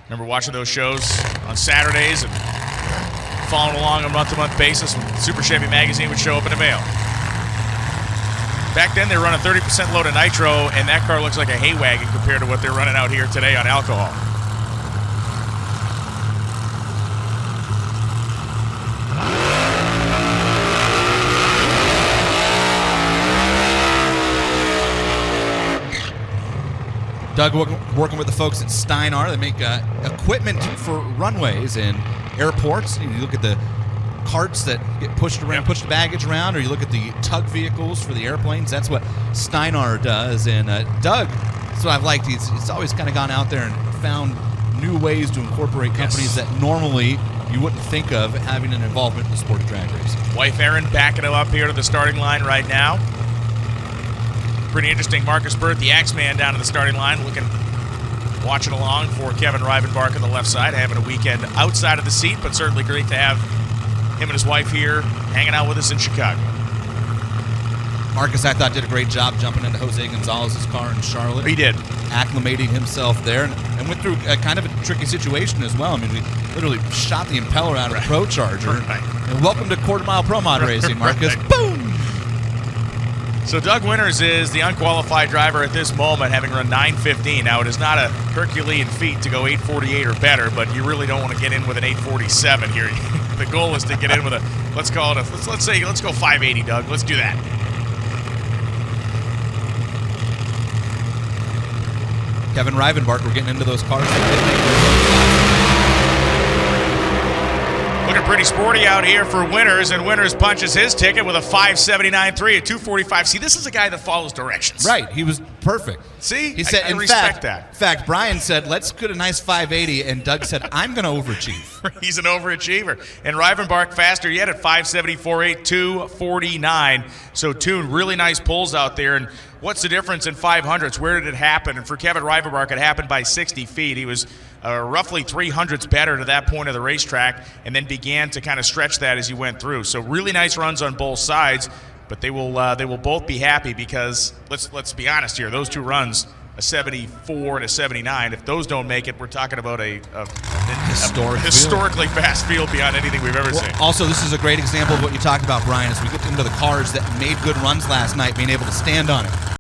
Remember watching those shows on Saturdays and following along on a month-to-month basis when Super Chevy Magazine would show up in the mail. Back then, they were running 30% load of nitro, and that car looks like a hay wagon compared to what they're running out here today on alcohol. Doug working with the folks at Steinar. They make equipment for runways and airports. You look at the carts that get pushed around, push the baggage around, or you look at the tug vehicles for the airplanes. That's what Steinar does. And Doug, that's what I've liked. He's always kind of gone out there and found new ways to incorporate companies that normally you wouldn't think of having an involvement in the sport of drag racing. Wife Erin backing him up here to the starting line right now. Pretty interesting. Marcus Burt, the Axeman, down to the starting line, watching along for Kevin Rivenbark on the left side, having a weekend outside of the seat, but certainly great to have him and his wife here hanging out with us in Chicago. Marcus, I thought, did a great job jumping into Jose Gonzalez's car in Charlotte. He did. Acclimating himself there and went through a kind of a tricky situation as well. I mean, we literally shot the impeller out of the Pro Charger. And welcome to Quarter Mile Pro Mod Racing, Marcus. Boom! So Doug Winters is the unqualified driver at this moment, having run 9:15. Now, it is not a Herculean feat to go 8:48 or better, but you really don't want to get in with an 8:47 here. The goal is to get in with a, let's go 580, Doug. Let's do that. Kevin Rivenbark, we're getting into those cars. Looking pretty sporty out here for Winters, and Winters punches his ticket with a 579.3 at 245. See, this is a guy that follows directions. Right, he was perfect. See, he said, I respect that. In fact, Brian said, let's get a nice 580, and Doug said, I'm going to overachieve. He's an overachiever. And Rivenbark faster yet at 574.8, 249. So, Toon, really nice pulls out there. And what's the difference in 500s? Where did it happen? And for Kevin Rivenbark, it happened by 60 feet. He was roughly 300s better to that point of the racetrack, and then began to kind of stretch that as he went through. So really nice runs on both sides, but they will both be happy because let's be honest here. Those two runs, a 74 and a 79. If those don't make it, we're talking about a historically fast field beyond anything we've ever seen. Also, this is a great example of what you talked about, Brian, as we get into the cars that made good runs last night, being able to stand on it.